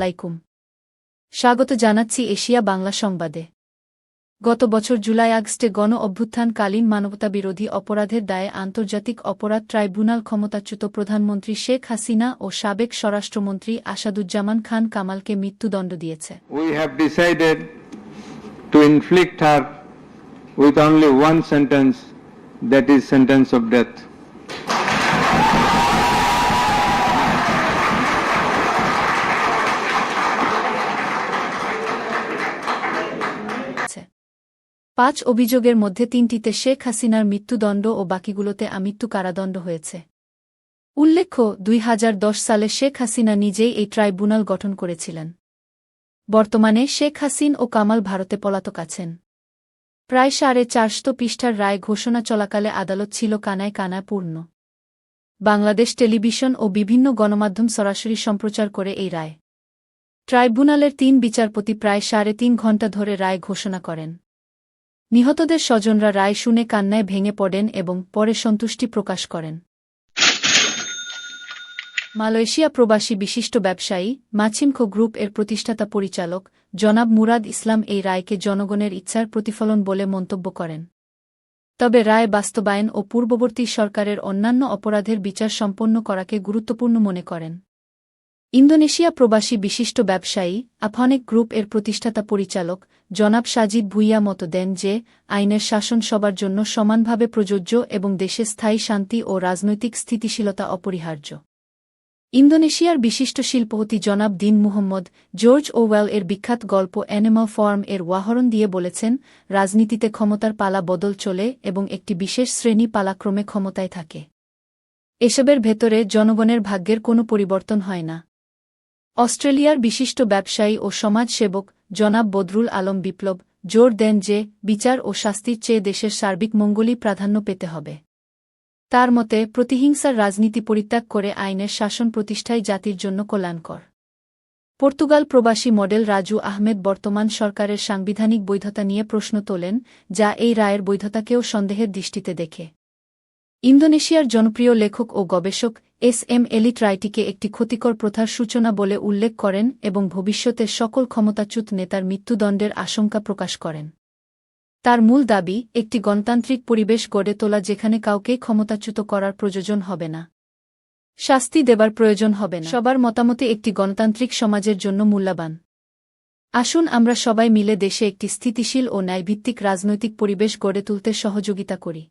আলাইকুম। স্বাগত জানাচ্ছি এশিয়া বাংলা সংবাদে। গত বছর জুলাই-আগস্টে গণ-অভ্যুত্থানকালীন মানবতাবিরোধী অপরাধের দায়ে আন্তর্জাতিক অপরাধ ট্রাইব্যুনাল ক্ষমতাচ্যুত প্রধানমন্ত্রী শেখ হাসিনা ও সাবেক স্বরাষ্ট্রমন্ত্রী আসাদুজ্জামান খান কামালকে মৃত্যুদণ্ড দিয়েছে। We have decided to inflict her with only one sentence, that is sentence of death. পাঁচ অভিযোগের মধ্যে তিনটিতে শেখ হাসিনার মৃত্যুদণ্ড ও বাকিগুলোতে আমৃত্যু কারাদণ্ড হয়েছে। উল্লেখ্য, ২০১০ সালে শেখ হাসিনা নিজেই এই ট্রাইব্যুনাল গঠন করেছিলেন। বর্তমানে শেখ হাসিন ও কামাল ভারতে পলাতক আছেন। প্রায় 450 পৃষ্ঠার রায় ঘোষণা চলাকালে আদালত ছিল কানায় কানায় পূর্ণ। বাংলাদেশ টেলিভিশন ও বিভিন্ন গণমাধ্যম সরাসরি সম্প্রচার করে এই রায়। ট্রাইব্যুনালের ৩ বিচারপতি প্রায় ৩.৫ ঘণ্টা ধরে রায় ঘোষণা করেন। নিহতদের স্বজনরা রায় শুনে কান্নায় ভেঙে পড়েন এবং পরে সন্তুষ্টি প্রকাশ করেন। মালয়েশিয়া প্রবাসী বিশিষ্ট ব্যবসায়ী মাছিমখো গ্রুপ এর প্রতিষ্ঠাতা পরিচালক জনাব মুরাদ ইসলাম এই রায়কে জনগণের ইচ্ছার প্রতিফলন বলে মন্তব্য করেন। তবে রায় বাস্তবায়ন ও পূর্ববর্তী সরকারের অন্যান্য অপরাধের বিচার সম্পন্ন করাকে গুরুত্বপূর্ণ মনে করেন। ইন্দোনেশিয়া প্রবাসী বিশিষ্ট ব্যবসায়ী আফনিক গ্রুপ এর প্রতিষ্ঠাতা পরিচালক জনাব সাজিদ ভুইয়া মত দেন যে আইনের শাসন সবার জন্য সমানভাবে প্রযোজ্য এবং দেশে স্থায়ী শান্তি ও রাজনৈতিক স্থিতিশীলতা অপরিহার্য। ইন্দোনেশিয়ার বিশিষ্ট শিল্পপতি জনাব দিন মুহম্মদ জর্জ ওওয়েল এর বিখ্যাত গল্প অ্যানিমাল ফার্ম এর উদাহরণ দিয়ে বলেছেন, রাজনীতিতে ক্ষমতার পালা বদল চলে এবং একটি বিশেষ শ্রেণী পালাক্রমে ক্ষমতায় থাকে। এসবের ভেতরে জনগণের ভাগ্যের কোনো পরিবর্তন হয় না। অস্ট্রেলিয়ার বিশিষ্ট ব্যবসায়ী ও সমাজসেবক জনাব বদরুল আলম বিপ্লব জোর দেন যে বিচার ও শাস্তির চেয়ে দেশের সার্বিক মঙ্গলই প্রাধান্য পেতে হবে। তার মতে, প্রতিহিংসার রাজনীতি পরিত্যাগ করে আইনের শাসন প্রতিষ্ঠাই জাতির জন্য কল্যাণকর। পর্তুগাল প্রবাসী মডেল রাজু আহমেদ বর্তমান সরকারের সাংবিধানিক বৈধতা নিয়ে প্রশ্ন তোলেন, যা এই রায়ের বৈধতাকেও সন্দেহের দৃষ্টিতে দেখে। ইন্দোনেশিয়ার জনপ্রিয় লেখক ও গবেষক এস.এম. এলিট রায়টিকে একটি ক্ষতিকর প্রথার সূচনা বলে উল্লেখ করেন এবং ভবিষ্যতে সকল ক্ষমতাচ্যুত নেতার মৃত্যুদণ্ডের আশঙ্কা প্রকাশ করেন। তার মূল দাবি, একটি গণতান্ত্রিক পরিবেশ গড়ে তোলা যেখানে কাউকেই ক্ষমতাচ্যুত করার প্রয়োজন হবে না, শাস্তি দেবার প্রয়োজন হবে না। সবার মতামতে একটি গণতান্ত্রিক সমাজের জন্য মূল্যবান। আসুন আমরা সবাই মিলে দেশে একটি স্থিতিশীল ও ন্যায়ভিত্তিক রাজনৈতিক পরিবেশ গড়ে তুলতে সহযোগিতা করি।